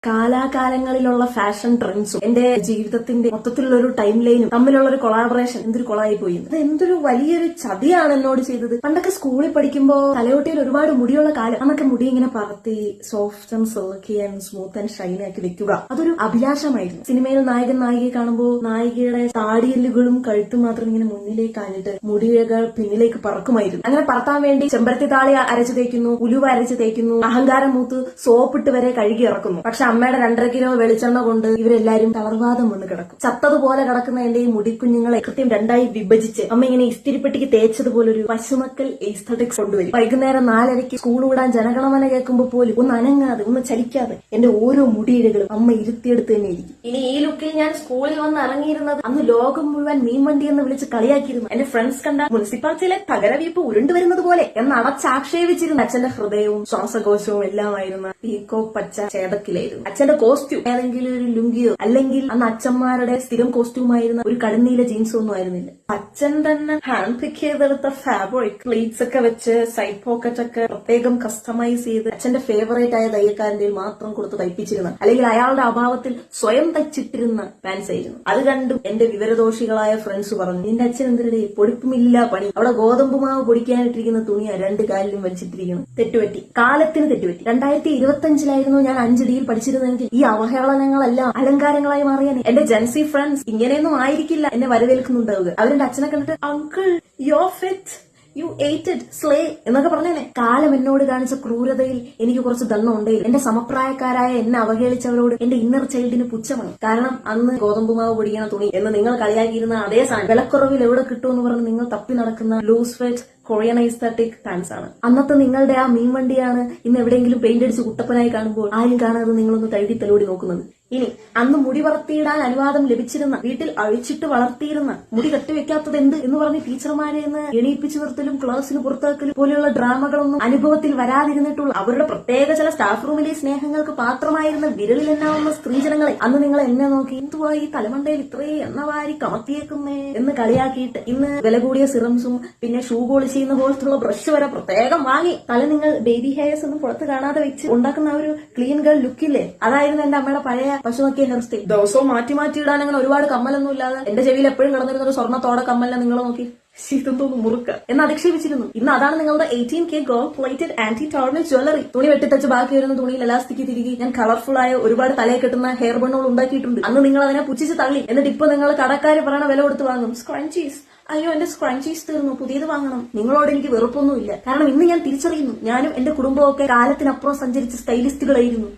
കാലാകാലങ്ങളിലുള്ള fashion ട്രെൻഡ്സും എന്റെ ജീവിതത്തിന്റെ മൊത്തത്തിലുള്ള ഒരു ടൈം ലൈനും തമ്മിലുള്ള ഒരു കൊളാബറേഷൻ എന്തൊരു കൊളായി പോയി. അത് എന്തൊരു വലിയൊരു ചതിയാണ് എന്നോട് ചെയ്തത്. പണ്ടൊക്കെ സ്കൂളിൽ പഠിക്കുമ്പോ തലയോട്ടിയിൽ ഒരുപാട് മുടിയുള്ള കാലം അന്നൊക്കെ മുടി ഇങ്ങനെ പറത്തി soft and silky and smooth and Shiny ആക്കി വെക്കുക അതൊരു അഭിലാഷമായിരുന്നു. സിനിമയിൽ നായകൻ നായികയെ കാണുമ്പോൾ നായികയുടെ താടിയെല്ലുകളും കഴുത്തും മാത്രം ഇങ്ങനെ മുന്നിലേക്ക് ആഞ്ഞിട്ട് മുടികൾ പിന്നിലേക്ക് പറക്കുമായിരുന്നു. അങ്ങനെ പറത്താൻ വേണ്ടി ചെമ്പരത്തി താളി അരച്ചു തേക്കുന്നു, ഉലുവ അരച്ചു തേക്കുന്നു, അഹങ്കാരം മൂത്ത് സോപ്പിട്ട് വരെ കഴുകി ഇറക്കുന്നു. പക്ഷെ അമ്മയുടെ 2.5 കിലോ വെളിച്ചെണ്ണ കൊണ്ട് ഇവരെല്ലാരും തളർവാദം വന്ന് കിടക്കും. ചത്തതുപോലെ കിടക്കുന്ന എന്റെ ഈ മുടിക്കുഞ്ഞുങ്ങളെ കൃത്യം 2ആയി വിഭജിച്ച് അമ്മ ഇങ്ങനെ ഇസ്തിരിപ്പെട്ടിക്ക് തേച്ചതുപോലെ ഒരു പശുമക്കൽ എസ്തറ്റിക്സ് കൊണ്ടുവരും. വൈകുന്നേരം 4:30 സ്കൂൾ വിടാൻ ജനഗണമന കേൾക്കുമ്പോൾ പോലും ഒന്ന് അനങ്ങാതെ ഒന്ന് ചലിക്കാതെ എന്റെ ഓരോ മുടിയിഴകളും അമ്മ ഇരുത്തിയെടുത്ത് തന്നെ ഇരിക്കും. ഇനി ഈ ലുക്കിൽ ഞാൻ സ്കൂളിൽ വന്ന് ഇറങ്ങിയിരുന്നത് അന്ന് ലോകം മുഴുവൻ മീൻവണ്ടി എന്ന് വിളിച്ച് കളിയാക്കിയിരുന്നു. എന്റെ ഫ്രണ്ട്സ് കണ്ട മുനിസിപ്പാലിറ്റിയിലെ തകരവീപ്പ് ഉരുണ്ടുവരുന്നത് പോലെ എന്ന് അടച്ചാക്ഷേപിച്ചിരുന്നു. അച്ഛന്റെ ഹൃദയവും ശ്വാസകോശവും എല്ലാമായിരുന്ന പീക്കോ പച്ച ചേതക്കിലായിരുന്നു. അച്ഛന്റെ കോസ്റ്റ്യൂം ഏതെങ്കിലും ഒരു ലുങ്കിയോ അല്ലെങ്കിൽ അന്ന് അച്ഛന്മാരുടെ സ്ഥിരം കോസ്റ്റ്യൂമായിരുന്ന ഒരു കടുന്നീല ജീൻസോ ഒന്നും ആയിരുന്നില്ല. അച്ഛൻ തന്നെ ഹാൻഡ് പിക്ക് ചെയ്തെടുത്ത ഫാബ്രിക് പ്ലീറ്റ്സ് ഒക്കെ വെച്ച് സൈഡ് പോക്കറ്റ് ഒക്കെ പ്രത്യേകം കസ്റ്റമൈസ് ചെയ്ത് അച്ഛന്റെ ഫേവറേറ്റ് ആയ തയ്യക്കാരന്റെ മാത്രം കൊടുത്ത് തയ്പ്പിച്ചിരുന്ന അല്ലെങ്കിൽ അയാളുടെ അഭാവത്തിൽ സ്വയം തയ്ച്ചിട്ടിരുന്ന പാൻസ് ആയിരുന്നു. അത് കണ്ടും എന്റെ വിവരദോഷികളായ ഫ്രണ്ട്സ് പറഞ്ഞു, നിന്റെ അച്ഛൻ എന്തിനടെ പൊടിപ്പുമില്ല പണി, അവിടെ ഗോതമ്പ് മാവ് പൊടിക്കാനിട്ടിരിക്കുന്ന തുണിയാ 2 കാലിലും വലിച്ചിട്ടിരിക്കണം. തെറ്റുപറ്റി, കാലത്തിന് തെറ്റുപറ്റി. 2025 ഞാൻ 5Dയിൽ പഠിച്ചിരുന്നെങ്കിൽ ഈ അവഹേളനങ്ങളെല്ലാം അലങ്കാരങ്ങളായി മാറിയാൻ. എന്റെ ജെൻസി ഫ്രണ്ട്സ് ഇങ്ങനെയൊന്നും ആയിരിക്കില്ല എന്നെ വരവേൽക്കുന്നുണ്ടാവുക. അവരെന്റെ അച്ഛനെ കണ്ടിട്ട് uncle you're fit, you ate it slay എന്നൊക്കെ പറഞ്ഞേനെ. കാലം എന്നോട് കാണിച്ച ക്രൂരതയിൽ എനിക്ക് കുറച്ച് ദണ്ണം ഉണ്ടെങ്കിൽ എന്റെ സമപ്രായക്കാരായ എന്നെ അവഹേളിച്ചവരോട് എന്റെ ഇന്നർ ചൈൽഡിന് പുച്ഛമാണ്. കാരണം അന്ന് ഗോതമ്പുമാവ് പൊടിക്കുന്ന തുണി എന്ന് നിങ്ങൾ കളിയാക്കിയിരുന്ന അതേ സാധനം വിലക്കുറവിൽ എവിടെ കിട്ടുമെന്ന് പറഞ്ഞ് നിങ്ങൾ തപ്പി നടക്കുന്ന ലൂസ് ഫിറ്റ് കൊറിയൻ ഐസ്തറ്റിക് പാൻസ് ആണ്. അന്നത്തെ നിങ്ങളുടെ ആ മീൻ വണ്ടിയാണ് ഇന്ന് എവിടെയെങ്കിലും പെയിന്റ് അടിച്ച് കുട്ടപ്പനായി കാണുമ്പോൾ ആരും കാണാതെ നിങ്ങളൊന്ന് തഴുകി തലോടി നോക്കുന്നത്. ഇനി അന്ന് മുടി വളർത്തിയിടാൻ അനുവാദം ലഭിച്ചിരുന്ന, വീട്ടിൽ അഴിച്ചിട്ട് വളർത്തിയിരുന്ന, മുടി കെട്ടിവെക്കാത്തത് എന്ത് എന്ന് പറഞ്ഞ് ടീച്ചർമാരെ എന്ന് എണീപ്പിച്ചു നിർത്തലും ക്ലാസ്സിന് പുറത്താക്കലും പോലെയുള്ള ഡ്രാമകളൊന്നും അനുഭവത്തിൽ വരാതിരുന്നിട്ടുള്ള അവരുടെ പ്രത്യേക ചില സ്റ്റാഫ് റൂമിലെ സ്നേഹങ്ങൾക്ക് പാത്രമായിരുന്ന വിരലിലെണ്ണാവുന്ന സ്ത്രീജനങ്ങളെ അന്ന് നിങ്ങൾ എന്നെ നോക്കി എന്തുവാ ഈ തലമണ്ടയിൽ ഇത്രയും എണ്ണവാരി കമത്തിയേക്കുന്നേ എന്ന് കളിയാക്കിയിട്ട് ഇന്ന് വില കൂടിയ സിറംസും പിന്നെ ഷൂ പോളിഷ് ചെയ്യുന്ന പോലത്തുള്ള ബ്രഷ് വരെ പ്രത്യേകം വാങ്ങി തല നിങ്ങൾ ബേബി ഹെയർസ് ഒന്നും പുറത്ത് കാണാതെ വെച്ച് ഉണ്ടാക്കുന്ന ആ ഒരു ക്ലീൻ ഗേൾ ലുക്കില്ലേ, അതായിരുന്നു എന്റെ അമ്മയുടെ പഴയ പശുനോക്കിയ ഹെയർ സ്റ്റൈൽ. ദിവസവും മാറ്റി മാറ്റി ഇടാൻ അങ്ങനെ ഒരുപാട് കമ്മലൊന്നും ഇല്ലാതെ എന്റെ ചെവിയിൽ എപ്പോഴും കിടന്നിരുന്ന ഒരു സ്വർണ്ണത്തോടെ കമ്മലിനെ നിങ്ങൾ നോക്കി ശീതന്തോന്ന് മുറുക്ക എന്ന് അധിക്ഷേപിച്ചിരുന്നു. ഇന്ന് അതാണ് നിങ്ങളുടെ 18K gold plated anti tarnish jewellery. തുണി വെട്ടിത്തച്ച് ബാക്കി വരുന്ന തുണിയിൽ എലാസ്റ്റിക് തിരികെ ഞാൻ കളർഫുൾ ആയ ഒരുപാട് തലയെ കെട്ടുന്ന ഹെയർ ബണ്ണുകൾ ഉണ്ടാക്കിയിട്ടുണ്ട്. അന്ന് നിങ്ങൾ അതിനെ പുച്ഛിച്ച് തള്ളി. എന്നിട്ട് ഇപ്പൊ നിങ്ങൾ കടക്കാര് പറയണ വില കൊടുത്ത് വാങ്ങും സ്ക്രഞ്ചീസ്. അയ്യോ എന്റെ സ്ക്രഞ്ചീസ് തീർന്നു, പുതിയത് വാങ്ങണം. നിങ്ങളോട് എനിക്ക് വെറുപ്പൊന്നുമില്ല. കാരണം ഇന്ന് ഞാൻ തിരിച്ചറിയുന്നു ഞാനും എന്റെ കുടുംബവും ഒക്കെ കാലത്തിനപ്പുറം സഞ്ചരിച്ച സ്റ്റൈലിസ്റ്റുകളായിരുന്നു.